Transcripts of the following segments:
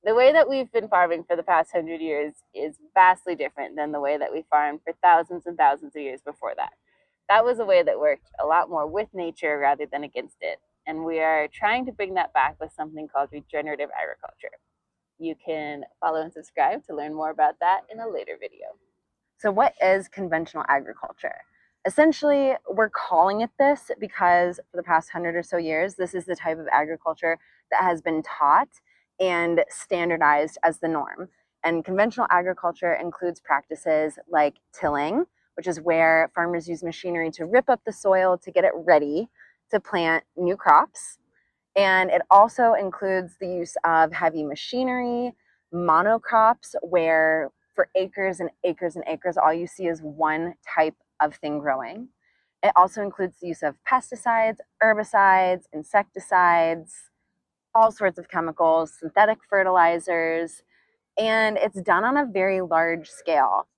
The way that we've been farming for the past 100 years is vastly different than the way that we farmed for thousands and thousands of years before that. That was a way that worked a lot more with nature rather than against it. And we are trying to bring that back with something called regenerative agriculture. You can follow and subscribe to learn more about that in a later video. So what is conventional agriculture? Essentially, we're calling it this because for the past 100 or so years, this is the type of agriculture that has been taught and standardized as the norm. And conventional agriculture includes practices like tilling, which is where farmers use machinery to rip up the soil to get it ready to plant new crops. And it also includes the use of heavy machinery, monocrops, where for acres and acres and acres, all you see is one type of thing growing. It also includes the use of pesticides, herbicides, insecticides, all sorts of chemicals, synthetic fertilizers, and it's done on a very large scale.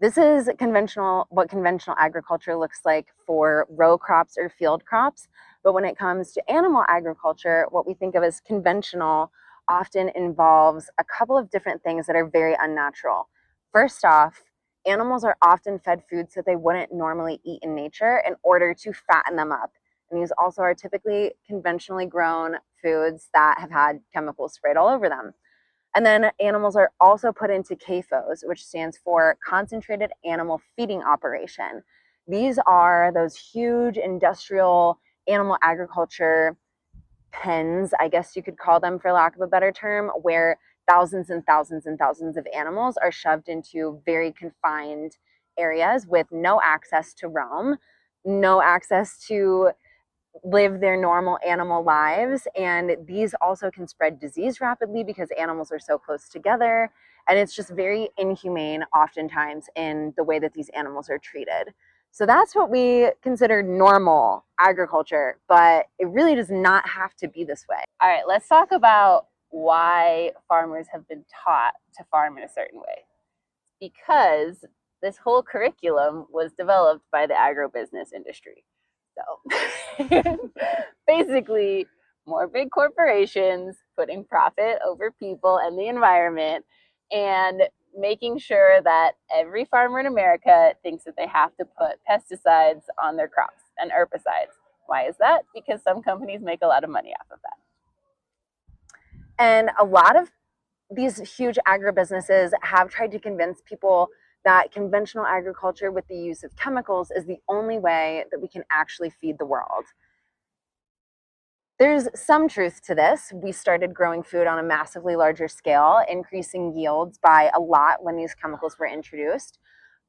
This is what conventional agriculture looks like for row crops or field crops. But when it comes to animal agriculture, what we think of as conventional often involves a couple of different things that are very unnatural. First off, animals are often fed foods that they wouldn't normally eat in nature in order to fatten them up. And these also are typically conventionally grown foods that have had chemicals sprayed all over them. And then animals are also put into CAFOs, which stands for Concentrated Animal Feeding Operation. These are those huge industrial animal agriculture pens, I guess you could call them for lack of a better term, where thousands and thousands and thousands of animals are shoved into very confined areas with no access to roam, no access to live their normal animal lives. And these also can spread disease rapidly because animals are so close together. And it's just very inhumane oftentimes in the way that these animals are treated. So that's what we consider normal agriculture, but it really does not have to be this way. All right, let's talk about why farmers have been taught to farm in a certain way. Because this whole curriculum was developed by the agribusiness industry. So basically, more big corporations putting profit over people and the environment, and making sure that every farmer in America thinks that they have to put pesticides on their crops and herbicides. Why is that? Because some companies make a lot of money off of that. And a lot of these huge agribusinesses have tried to convince people that conventional agriculture with the use of chemicals is the only way that we can actually feed the world. There's some truth to this. We started growing food on a massively larger scale, increasing yields by a lot when these chemicals were introduced.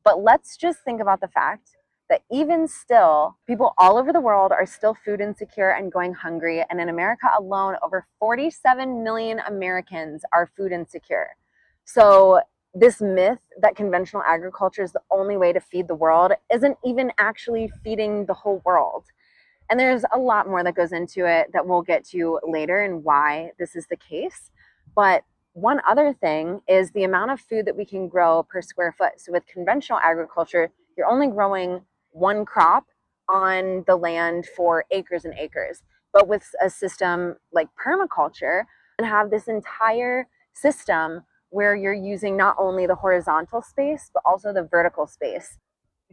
But let's just think about the fact that even still, people all over the world are still food insecure and going hungry. And in America alone, over 47 million Americans are food insecure. So this myth that conventional agriculture is the only way to feed the world isn't even actually feeding the whole world. And there's a lot more that goes into it that we'll get to later and why this is the case. But one other thing is the amount of food that we can grow per square foot. So with conventional agriculture, you're only growing one crop on the land for acres and acres. But with a system like permaculture, you can have this entire system where you're using not only the horizontal space, but also the vertical space.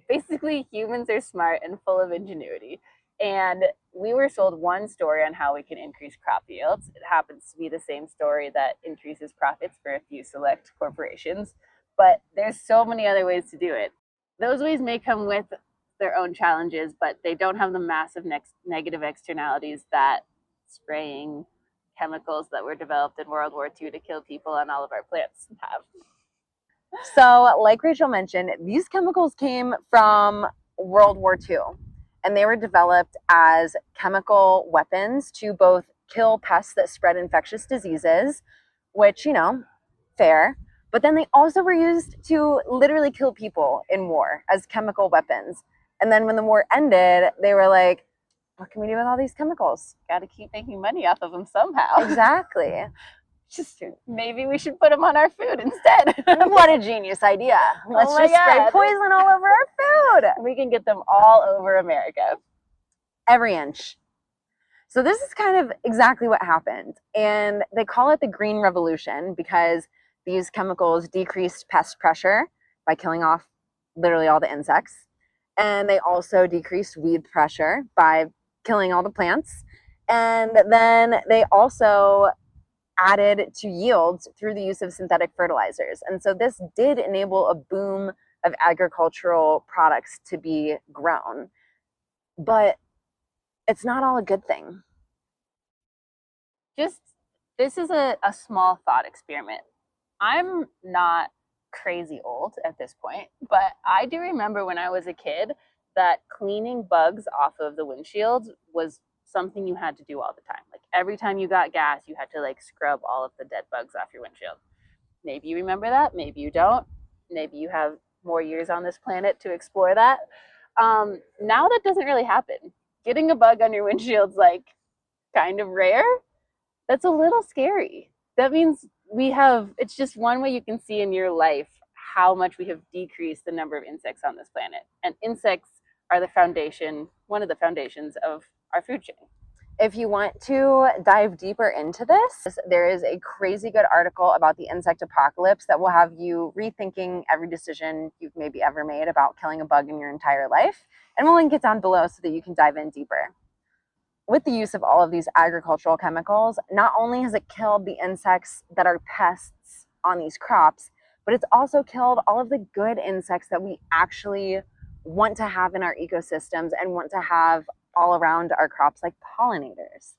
Basically, humans are smart and full of ingenuity. And we were sold one story on how we can increase crop yields. It happens to be the same story that increases profits for a few select corporations, but there's so many other ways to do it. Those ways may come with their own challenges, but they don't have the massive negative externalities that spraying chemicals that were developed in World War II to kill people on all of our plants have. So, like Rachel mentioned, these chemicals came from World War II, and they were developed as chemical weapons to both kill pests that spread infectious diseases, which, fair, but then they also were used to literally kill people in war as chemical weapons. And then when the war ended, they were like, what can we do with all these chemicals? Got to keep making money off of them somehow. Exactly. Just maybe we should put them on our food instead. What a genius idea. Let's just spray poison all over our food. We can get them all over America. Every inch. So this is kind of exactly what happened. And they call it the Green Revolution because these chemicals decreased pest pressure by killing off literally all the insects. And they also decreased weed pressure by killing all the plants. And then they also added to yields through the use of synthetic fertilizers. And so this did enable a boom of agricultural products to be grown. But it's not all a good thing. Just this is a small thought experiment. I'm not crazy old at this point, but I do remember when I was a kid that cleaning bugs off of the windshield was something you had to do all the time. Like every time you got gas, you had to like scrub all of the dead bugs off your windshield. Maybe you remember that, maybe you don't. Maybe you have more years on this planet to explore that. Now that doesn't really happen. Getting a bug on your windshield's like kind of rare. That's a little scary. That means it's just one way you can see in your life how much we have decreased the number of insects on this planet. And insects are one of the foundations of our food chain. If you want to dive deeper into this, there is a crazy good article about the insect apocalypse that will have you rethinking every decision you've maybe ever made about killing a bug in your entire life. And we'll link it down below so that you can dive in deeper. With the use of all of these agricultural chemicals, not only has it killed the insects that are pests on these crops, but it's also killed all of the good insects that we actually want to have in our ecosystems and want to have all around our crops, like pollinators.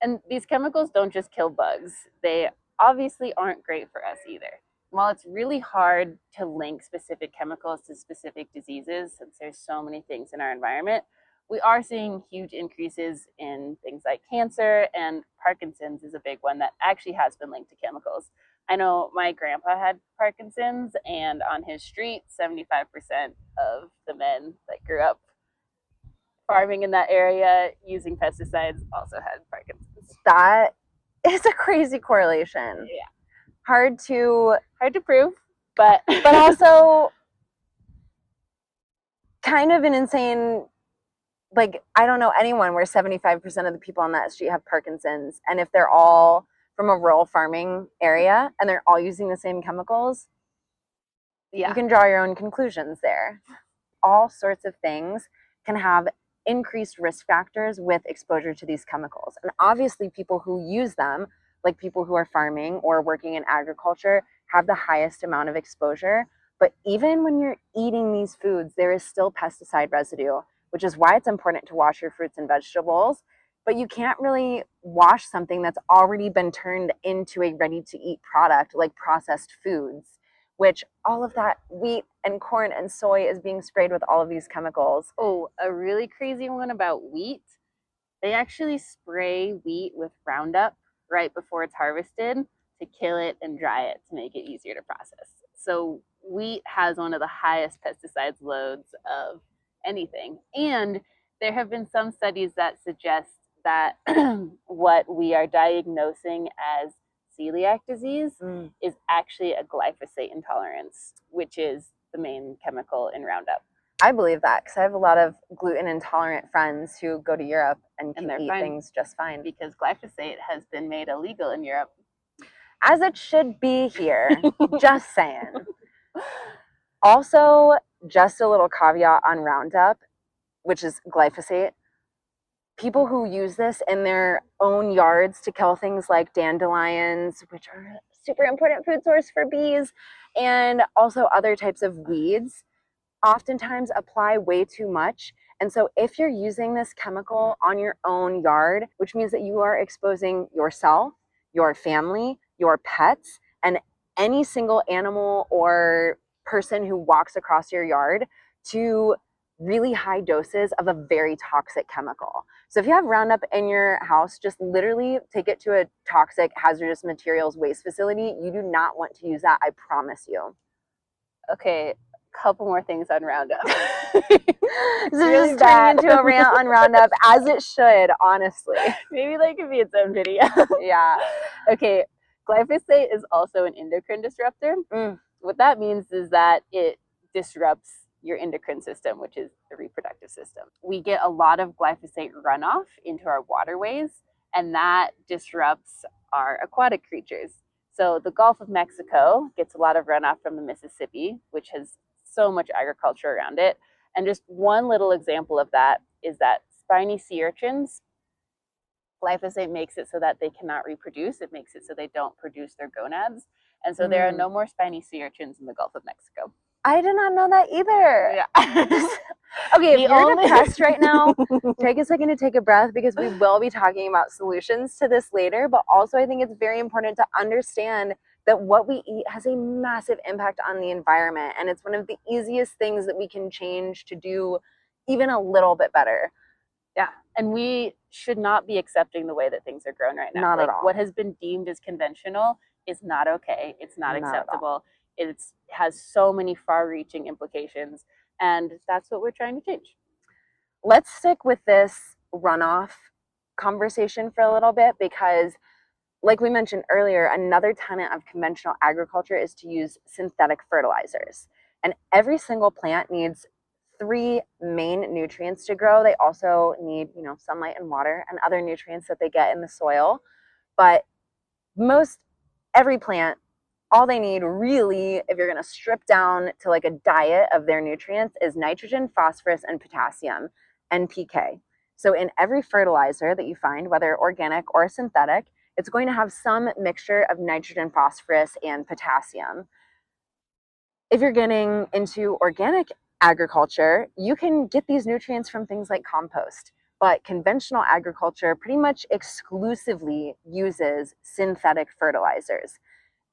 And these chemicals don't just kill bugs. They obviously aren't great for us either. While it's really hard to link specific chemicals to specific diseases, since there's so many things in our environment, we are seeing huge increases in things like cancer, and Parkinson's is a big one that actually has been linked to chemicals. I know my grandpa had Parkinson's, and on his street, 75% of the men that grew up farming in that area using pesticides also had Parkinson's. That is a crazy correlation. Yeah. Hard to prove, but also kind of an insane, like, I don't know anyone where 75% of the people on that street have Parkinson's. And if they're all from a rural farming area and they're all using the same chemicals, you can draw your own conclusions there. All sorts of things can have increased risk factors with exposure to these chemicals. And obviously people who use them, like people who are farming or working in agriculture, have the highest amount of exposure. But even when you're eating these foods, there is still pesticide residue, which is why it's important to wash your fruits and vegetables. But you can't really wash something that's already been turned into a ready-to-eat product, like processed foods, which all of that wheat and corn and soy is being sprayed with all of these chemicals. Oh, a really crazy one about wheat. They actually spray wheat with Roundup right before it's harvested to kill it and dry it to make it easier to process. So wheat has one of the highest pesticides loads of anything. And there have been some studies that suggest that what we are diagnosing as celiac disease is actually a glyphosate intolerance, which is the main chemical in Roundup. I believe that because I have a lot of gluten intolerant friends who go to Europe and can eat things just fine. Because glyphosate has been made illegal in Europe. As it should be here, just saying. Also, just a little caveat on Roundup, which is glyphosate. People who use this in their own yards to kill things like dandelions, which are a super important food source for bees, and also other types of weeds, oftentimes apply way too much. And so if you're using this chemical on your own yard, which means that you are exposing yourself, your family, your pets, and any single animal or person who walks across your yard to really high doses of a very toxic chemical. So if you have Roundup in your house, just literally take it to a toxic hazardous materials waste facility. You do not want to use that, I promise you. Okay, couple more things on Roundup. This is really just turning into a rant on Roundup, as it should, honestly. Maybe that could be its own video. Yeah. Okay, glyphosate is also an endocrine disruptor. What that means is that it disrupts your endocrine system, which is the reproductive system. We get a lot of glyphosate runoff into our waterways, and that disrupts our aquatic creatures. So the Gulf of Mexico gets a lot of runoff from the Mississippi, which has so much agriculture around it. And just one little example of that is that spiny sea urchins, glyphosate makes it so that they cannot reproduce. It makes it so they don't produce their gonads. And so there are no more spiny sea urchins in the Gulf of Mexico. I did not know that either. Yeah. Okay, if you're depressed right now, take a second to take a breath, because we will be talking about solutions to this later. But also, I think it's very important to understand that what we eat has a massive impact on the environment. And it's one of the easiest things that we can change to do even a little bit better. Yeah, and we should not be accepting the way that things are grown right now. Not at all. What has been deemed as conventional is not okay. It's not acceptable. It has so many far-reaching implications, and that's what we're trying to change. Let's stick with this runoff conversation for a little bit, because like we mentioned earlier, another tenet of conventional agriculture is to use synthetic fertilizers. And every single plant needs 3 main nutrients to grow. They also need, sunlight and water and other nutrients that they get in the soil. But every plant, all they need really, if you're going to strip down to like a diet of their nutrients, is nitrogen, phosphorus, and potassium, NPK. So in every fertilizer that you find, whether organic or synthetic, it's going to have some mixture of nitrogen, phosphorus, and potassium. If you're getting into organic agriculture, you can get these nutrients from things like compost. But conventional agriculture pretty much exclusively uses synthetic fertilizers.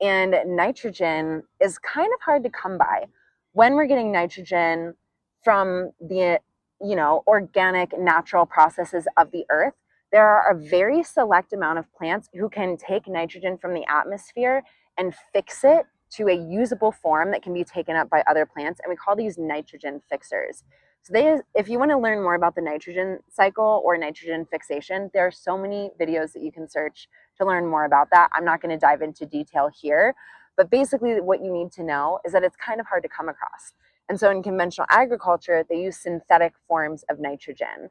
And nitrogen is kind of hard to come by. When we're getting nitrogen from the organic natural processes of the earth, there are a very select amount of plants who can take nitrogen from the atmosphere and fix it to a usable form that can be taken up by other plants, and we call these nitrogen fixers. So if you want to learn more about the nitrogen cycle or nitrogen fixation, there are so many videos that you can search to learn more about that. I'm not going to dive into detail here, but basically what you need to know is that it's kind of hard to come across. And so in conventional agriculture, they use synthetic forms of nitrogen.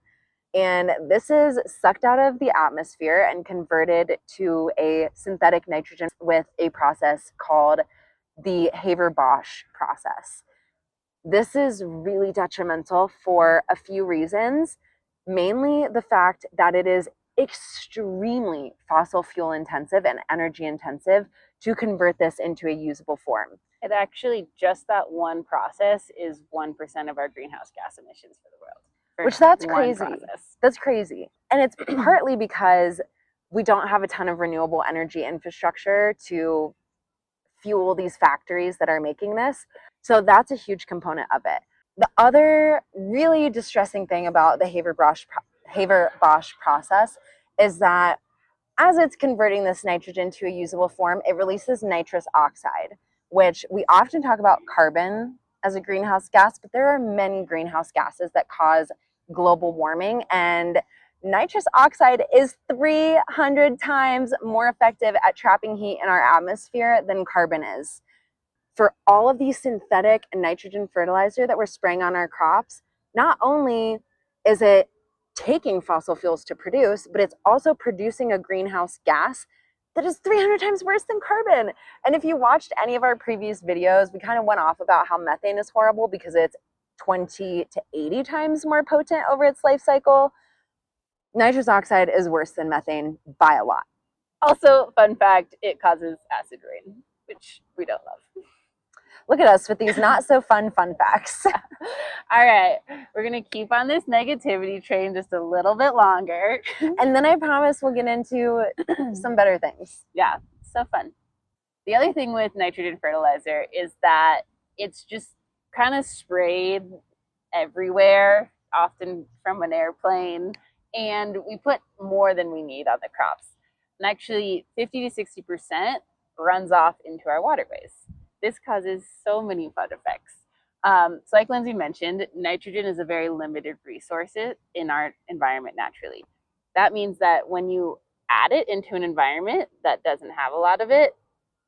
And this is sucked out of the atmosphere and converted to a synthetic nitrogen with a process called the Haber-Bosch process. This is really detrimental for a few reasons, mainly the fact that it is extremely fossil fuel intensive and energy intensive to convert this into a usable form. It actually, just that one process is 1% of our greenhouse gas emissions for the world. Which that's crazy. That's crazy. And it's partly because we don't have a ton of renewable energy infrastructure to fuel these factories that are making this. So that's a huge component of it. The other really distressing thing about the Haber-Bosch process is that as it's converting this nitrogen to a usable form, it releases nitrous oxide, which we often talk about carbon as a greenhouse gas, but there are many greenhouse gases that cause global warming, and nitrous oxide is 300 times more effective at trapping heat in our atmosphere than carbon is. For all of these synthetic nitrogen fertilizer that we're spraying on our crops, not only is it taking fossil fuels to produce, but it's also producing a greenhouse gas that is 300 times worse than carbon. And if you watched any of our previous videos, we kind of went off about how methane is horrible because it's 20 to 80 times more potent over its life cycle. Nitrous oxide is worse than methane by a lot. Also, fun fact, it causes acid rain, which we don't love. Look at us with these not so fun facts. All right, we're going to keep on this negativity train just a little bit longer. And then I promise we'll get into some better things. Yeah, so fun. The other thing with nitrogen fertilizer is that it's just kind of sprayed everywhere, often from an airplane, and we put more than we need on the crops. And actually, 50 to 60% runs off into our waterways. This causes so many fun effects. So like Lindsey mentioned, nitrogen is a very limited resource in our environment naturally. That means that when you add it into an environment that doesn't have a lot of it,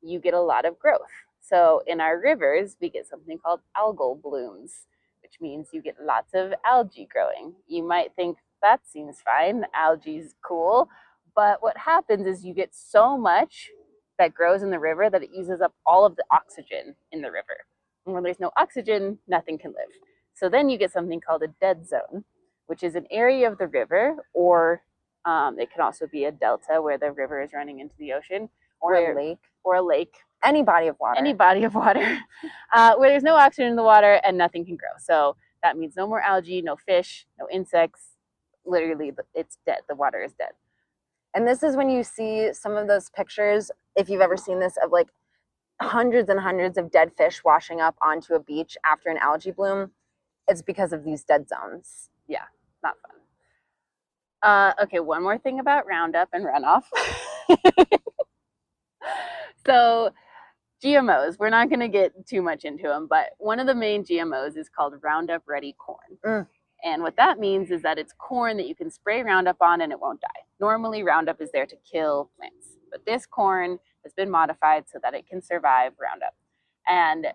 you get a lot of growth. So in our rivers, we get something called algal blooms, which which means you get lots of algae growing. You might think that seems fine, algae's cool, but what happens is you get so much that grows in the river that it uses up all of the oxygen in the river. And when there's no oxygen, nothing can live. So then you get something called a dead zone, which is an area of the river, or it can also be a delta where the river is running into the ocean, or a lake, or a lake, any body of water, where there's no oxygen in the water and nothing can grow. So that means no more algae, no fish, no insects. Literally, it's dead. The water is dead. And this is when you see some of those pictures, if you've ever seen this, of like hundreds and hundreds of dead fish washing up onto a beach after an algae bloom. It's because of these dead zones. Yeah, not fun. Okay, one more thing about Roundup and runoff. So GMOs, we're not going to get too much into them, but one of the main GMOs is called Roundup Ready corn. And what that means is that it's corn that you can spray Roundup on and it won't die. Normally, Roundup is there to kill plants, but this corn has been modified so that it can survive Roundup. And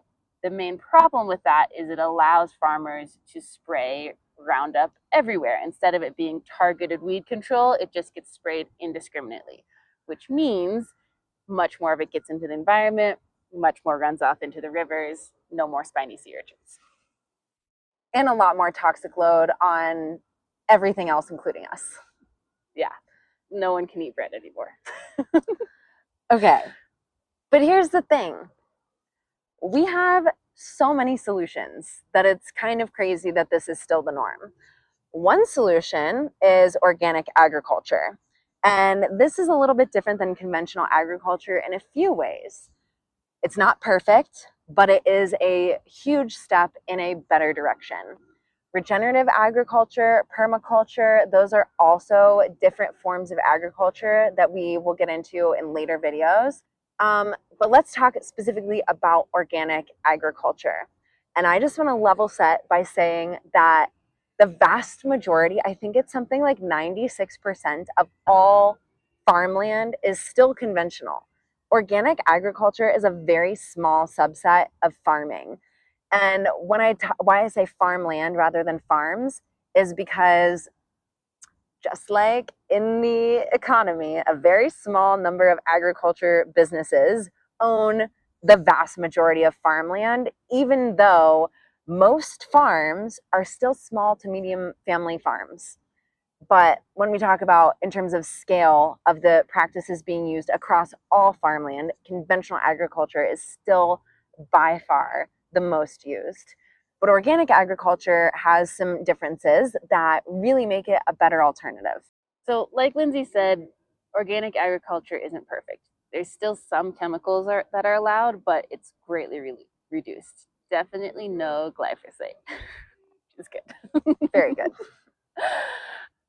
the main problem with that is it allows farmers to spray Roundup everywhere. Instead of it being targeted weed control, it just gets sprayed indiscriminately, which means much more of it gets into the environment, much more runs off into the rivers, no more spiny sea urchins. And a lot more toxic load on everything else, including us. Yeah, no one can eat bread anymore. Okay, but here's the thing. We have so many solutions that it's kind of crazy that this is still the norm. One solution is organic agriculture. And this is a little bit different than conventional agriculture in a few ways. It's not perfect, but it is a huge step in a better direction. Regenerative agriculture, permaculture, those are also different forms of agriculture that we will get into in later videos. But let's talk specifically about organic agriculture. And I just want to level set by saying that the vast majority, I think it's something like 96% of all farmland is still conventional. Organic agriculture is a very small subset of farming. And why I say farmland rather than farms is because just like in the economy, a very small number of agriculture businesses own the vast majority of farmland, even though most farms are still small to medium family farms. But when we talk about in terms of scale of the practices being used across all farmland, conventional agriculture is still by far the most used. But organic agriculture has some differences that really make it a better alternative. So like Lindsey said, organic agriculture isn't perfect. There's still some chemicals that are allowed, but it's greatly reduced. Definitely no glyphosate, which is good. Very good.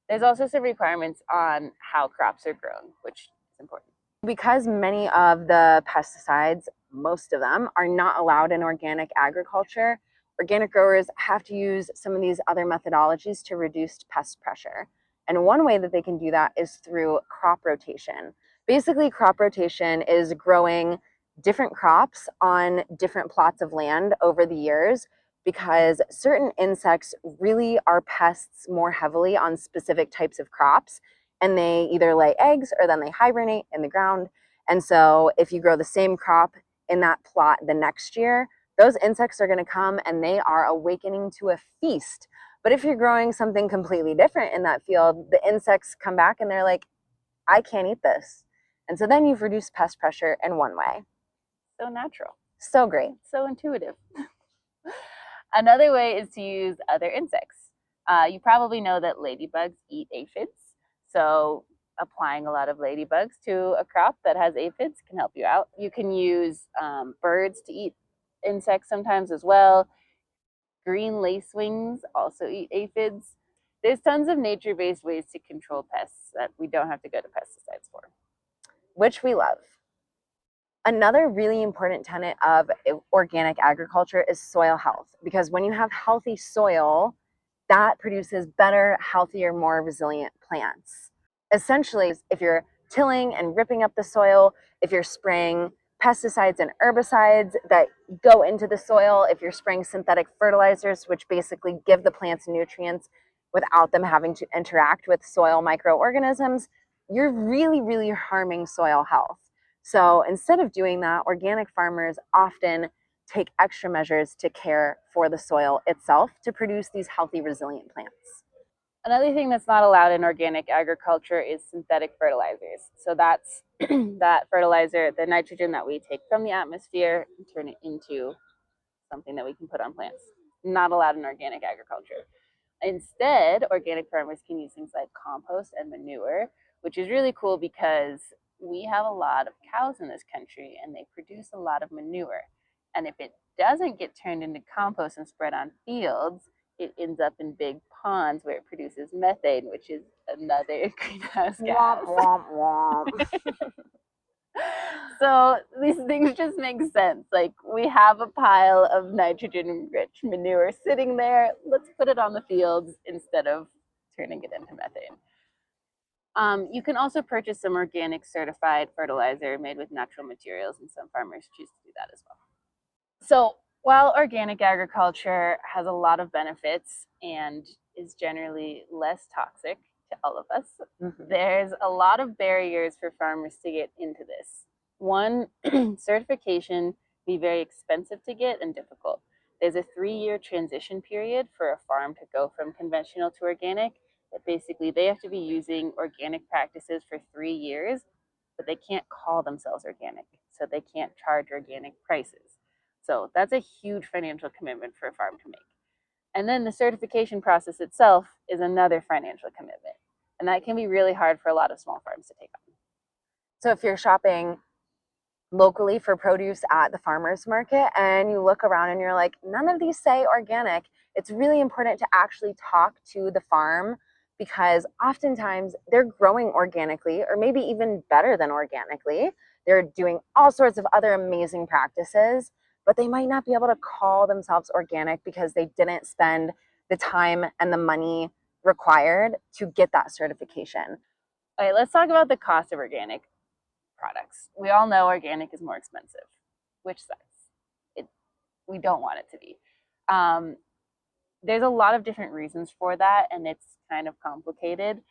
There's also some requirements on how crops are grown, which is important. Because many of the pesticides, most of them, are not allowed in organic agriculture, organic growers have to use some of these other methodologies to reduce pest pressure. And one way that they can do that is through crop rotation. Basically, crop rotation is growing different crops on different plots of land over the years, because certain insects really are pests more heavily on specific types of crops, and they either lay eggs or then they hibernate in the ground. And so if you grow the same crop in that plot the next year, those insects are going to come and they are awakening to a feast. But if you're growing something completely different in that field, the insects come back and they're like, I can't eat this. And so then you've reduced pest pressure in one way. So natural. So great. So intuitive. Another way is to use other insects. You probably know that ladybugs eat aphids. So applying a lot of ladybugs to a crop that has aphids can help you out. You can use birds to eat insects sometimes as well. Green lacewings also eat aphids. There's tons of nature-based ways to control pests that we don't have to go to pesticides for. Which we love. Another really important tenet of organic agriculture is soil health, because when you have healthy soil, that produces better, healthier, more resilient plants. Essentially, if you're tilling and ripping up the soil, if you're spraying pesticides and herbicides that go into the soil, if you're spraying synthetic fertilizers, which basically give the plants nutrients without them having to interact with soil microorganisms, you're really, really harming soil health. So instead of doing that, organic farmers often take extra measures to care for the soil itself to produce these healthy, resilient plants. Another thing that's not allowed in organic agriculture is synthetic fertilizers. So that's that fertilizer, the nitrogen that we take from the atmosphere and turn it into something that we can put on plants. Not allowed in organic agriculture. Instead, organic farmers can use things like compost and manure, which is really cool because we have a lot of cows in this country and they produce a lot of manure. And if it doesn't get turned into compost and spread on fields, it ends up in big ponds where it produces methane, which is another greenhouse gas. Womp, womp, womp. So these things just make sense. Like, we have a pile of nitrogen-rich manure sitting there. Let's put it on the fields instead of turning it into methane. You can also purchase some organic certified fertilizer made with natural materials, and some farmers choose to do that as well. So while organic agriculture has a lot of benefits and is generally less toxic to all of us, there's a lot of barriers for farmers to get into this. One, certification can be very expensive to get and difficult. There's a 3-year transition period for a farm to go from conventional to organic. That basically they have to be using organic practices for 3 years, but they can't call themselves organic, so they can't charge organic prices. So that's a huge financial commitment for a farm to make. And then the certification process itself is another financial commitment. And that can be really hard for a lot of small farms to take on. So if you're shopping locally for produce at the farmer's market and you look around and you're like, none of these say organic, it's really important to actually talk to the farm, because oftentimes they're growing organically, or maybe even better than organically. They're doing all sorts of other amazing practices, but they might not be able to call themselves organic because they didn't spend the time and the money required to get that certification. All right, let's talk about the cost of organic products. We all know organic is more expensive, which sucks. We don't want it to be. There's a lot of different reasons for that, and it's kind of complicated.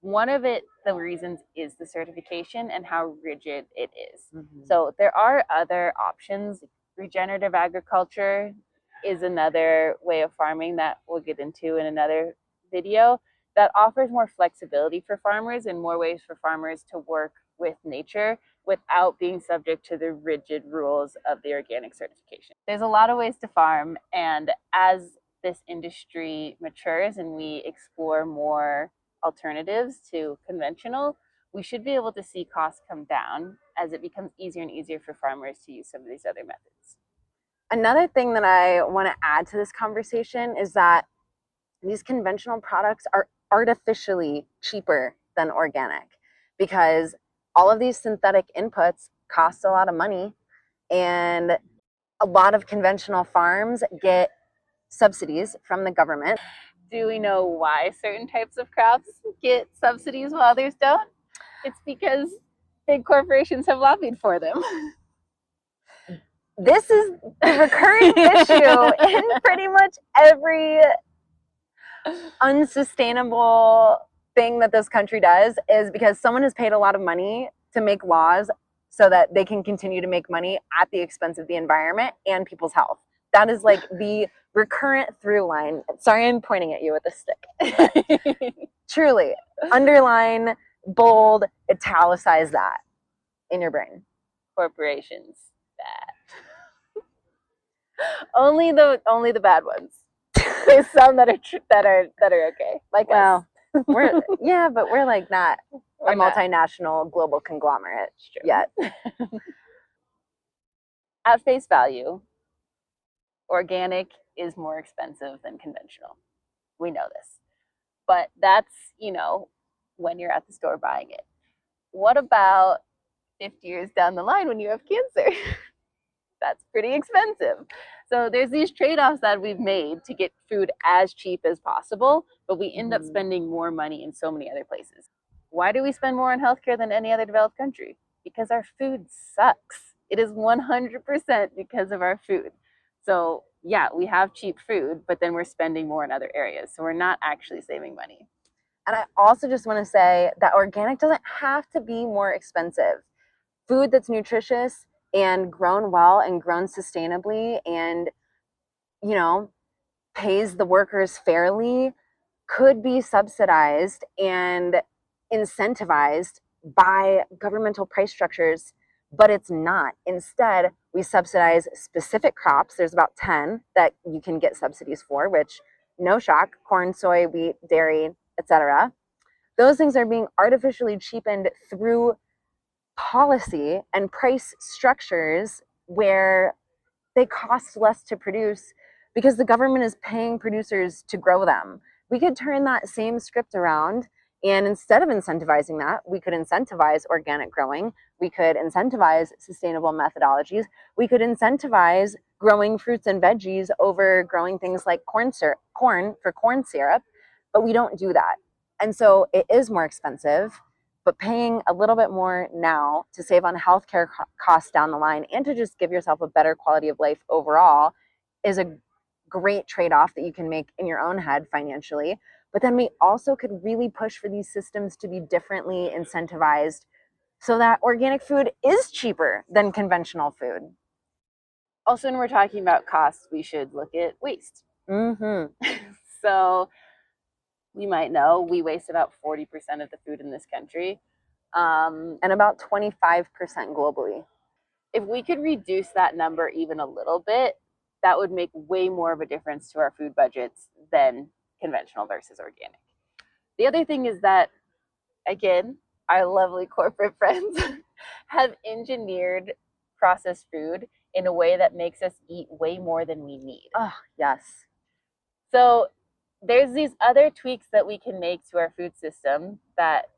One of the reasons is the certification and how rigid it is. So there are other options. Regenerative agriculture is another way of farming that we'll get into in another video, that offers more flexibility for farmers and more ways for farmers to work with nature without being subject to the rigid rules of the organic certification. There's a lot of ways to farm, and as this industry matures and we explore more alternatives to conventional, we should be able to see costs come down as it becomes easier and easier for farmers to use some of these other methods. Another thing that I want to add to this conversation is that these conventional products are artificially cheaper than organic, because all of these synthetic inputs cost a lot of money, and a lot of conventional farms get subsidies from the government. Do we know why certain types of crops get subsidies while others don't? It's because big corporations have lobbied for them. This is the recurring issue in pretty much every unsustainable thing that this country does, is because someone has paid a lot of money to make laws so that they can continue to make money at the expense of the environment and people's health. That is like the recurrent through line. Sorry, I'm pointing at you with a stick. Truly, underline, bold, italicize that in your brain. Corporations, bad. only the bad ones. There's some that are okay, like us. We're but we're like not a multinational global conglomerate yet. At face value, organic is more expensive than conventional. We know this. But that's, when you're at the store buying it. What about 50 years down the line when you have cancer? That's pretty expensive. So there's these trade-offs that we've made to get food as cheap as possible, but we end up spending more money in so many other places. Why do we spend more on healthcare than any other developed country? Because our food sucks. It is 100% because of our food. So, yeah, we have cheap food, but then we're spending more in other areas. So, we're not actually saving money. And I also just want to say that organic doesn't have to be more expensive. Food that's nutritious and grown well and grown sustainably and, you know, pays the workers fairly could be subsidized and incentivized by governmental price structures, but it's not. Instead, we subsidize specific crops. There's about 10 that you can get subsidies for, which no shock, corn, soy, wheat, dairy, etc. Those things are being artificially cheapened through policy and price structures where they cost less to produce because the government is paying producers to grow them. We could turn that same script around, and instead of incentivizing that, we could incentivize organic growing. We could incentivize sustainable methodologies. We could incentivize growing fruits and veggies over growing things like corn for corn syrup, but we don't do that. And so it is more expensive, but paying a little bit more now to save on healthcare costs down the line and to just give yourself a better quality of life overall is a great trade-off that you can make in your own head financially. But then we also could really push for these systems to be differently incentivized so that organic food is cheaper than conventional food. Also, when we're talking about costs, we should look at waste. Mm-hmm. So, you might know we waste about 40% of the food in this country. And about 25% globally. If we could reduce that number even a little bit, that would make way more of a difference to our food budgets than conventional versus organic. The other thing is that, again, our lovely corporate friends have engineered processed food in a way that makes us eat way more than we need. Oh, yes. So there's these other tweaks that we can make to our food system that,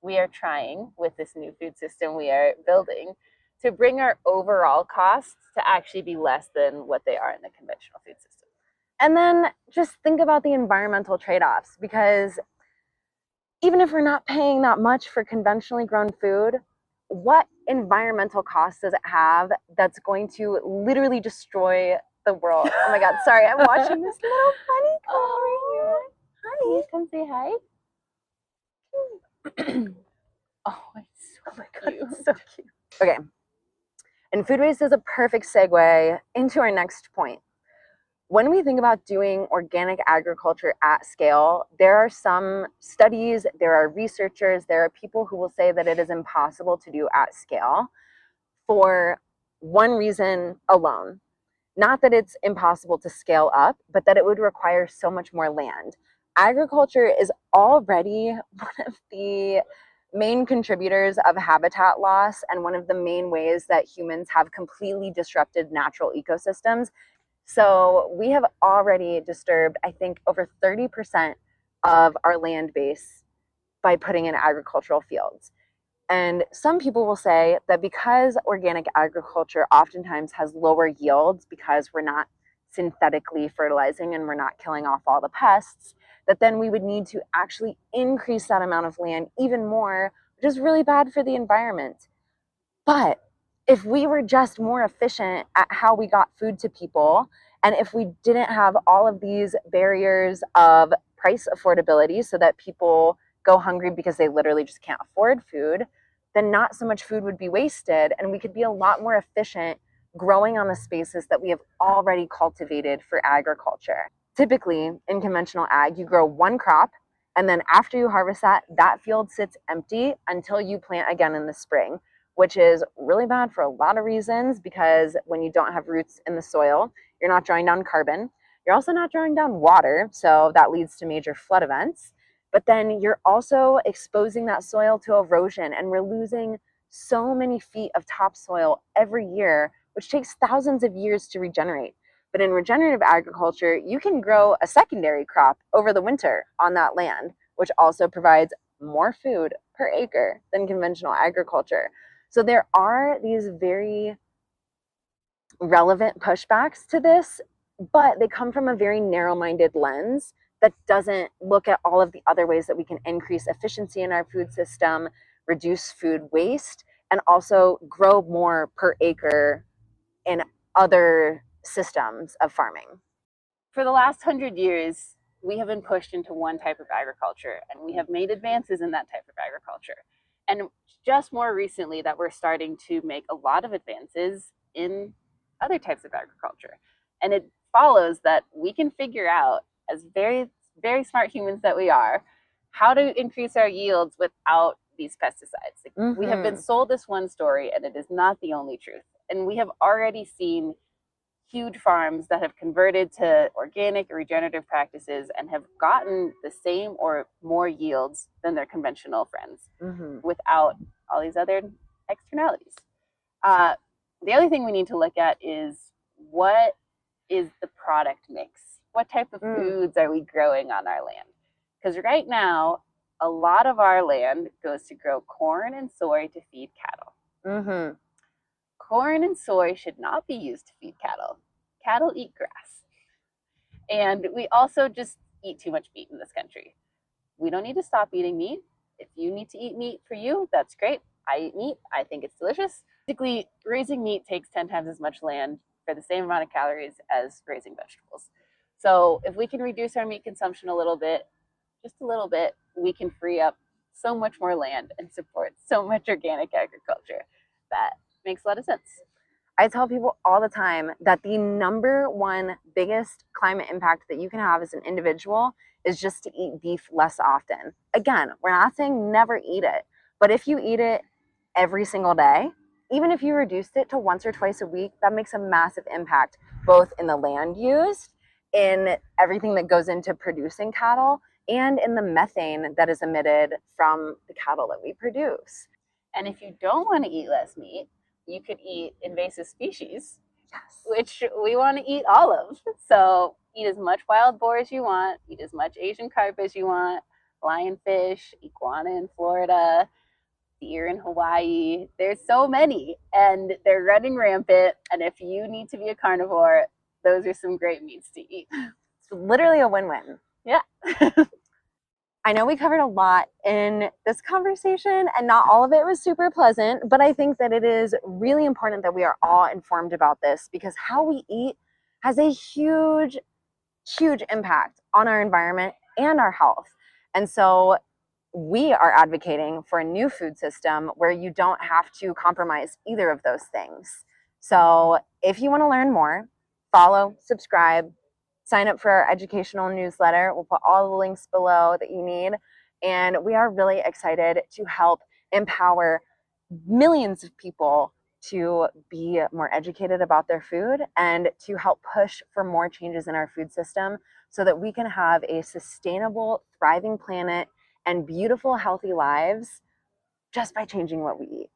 we are trying with this new food system we are building to bring our overall costs to actually be less than what they are in the conventional food system. And then just think about the environmental trade-offs, because even if we're not paying that much for conventionally grown food, what environmental cost does it have that's going to literally destroy the world? Oh my God, sorry, I'm watching this little funny girl right here. Honey, come say hi. Oh, it's so cute. It's so cute. Okay, and food waste is a perfect segue into our next point. When we think about doing organic agriculture at scale, there are some studies, there are researchers, there are people who will say that it is impossible to do at scale for one reason alone. Not that it's impossible to scale up, but that it would require so much more land. Agriculture is already one of the main contributors of habitat loss and one of the main ways that humans have completely disrupted natural ecosystems. So we have already disturbed, I think, over 30% of our land base by putting in agricultural fields. And some people will say that because organic agriculture oftentimes has lower yields because we're not synthetically fertilizing and we're not killing off all the pests, that then we would need to actually increase that amount of land even more, which is really bad for the environment. But if we were just more efficient at how we got food to people, and if we didn't have all of these barriers of price affordability so that people go hungry because they literally just can't afford food, then not so much food would be wasted, and we could be a lot more efficient growing on the spaces that we have already cultivated for agriculture. Typically, in conventional ag, you grow one crop, and then after you harvest that field sits empty until you plant again in the spring, which is really bad for a lot of reasons, because when you don't have roots in the soil, you're not drawing down carbon. You're also not drawing down water, so that leads to major flood events. But then you're also exposing that soil to erosion, and we're losing so many feet of topsoil every year, which takes thousands of years to regenerate. But in regenerative agriculture, you can grow a secondary crop over the winter on that land, which also provides more food per acre than conventional agriculture. So there are these very relevant pushbacks to this, but they come from a very narrow-minded lens that doesn't look at all of the other ways that we can increase efficiency in our food system, reduce food waste, and also grow more per acre in other systems of farming. For the last 100 years, we have been pushed into one type of agriculture, and we have made advances in that type of agriculture. And just more recently that we're starting to make a lot of advances in other types of agriculture. And it follows that we can figure out, as very, very smart humans that we are, how to increase our yields without these pesticides. Like, we have been sold this one story, and it is not the only truth. And we have already seen huge farms that have converted to organic or regenerative practices and have gotten the same or more yields than their conventional friends without all these other externalities. The other thing we need to look at is, what is the product mix? What type of foods are we growing on our land? Because right now, a lot of our land goes to grow corn and soy to feed cattle. Corn and soy should not be used to feed cattle. Cattle eat grass. And we also just eat too much meat in this country. We don't need to stop eating meat. If you need to eat meat for you, that's great. I eat meat. I think it's delicious. Basically, raising meat takes 10 times as much land for the same amount of calories as raising vegetables. So if we can reduce our meat consumption a little bit, just a little bit, we can free up so much more land and support so much organic agriculture. That makes a lot of sense. I tell people all the time that the number one biggest climate impact that you can have as an individual is just to eat beef less often. Again, we're not saying never eat it, but if you eat it every single day, even if you reduced it to once or twice a week, that makes a massive impact, both in the land used, in everything that goes into producing cattle, and in the methane that is emitted from the cattle that we produce. And if you don't want to eat less meat, you could eat invasive species, which we want to eat all of. So eat as much wild boar as you want, eat as much Asian carp as you want, lionfish, iguana in Florida, deer in Hawaii. There's so many, and they're running rampant. And if you need to be a carnivore, those are some great meats to eat. It's literally a win-win. Yeah. I know we covered a lot in this conversation, and not all of it was super pleasant, but I think that it is really important that we are all informed about this, because how we eat has a huge, huge impact on our environment and our health. And so we are advocating for a new food system where you don't have to compromise either of those things. So if you want to learn more, follow, subscribe, sign up for our educational newsletter. We'll put all the links below that you need. And we are really excited to help empower millions of people to be more educated about their food and to help push for more changes in our food system so that we can have a sustainable, thriving planet and beautiful, healthy lives just by changing what we eat.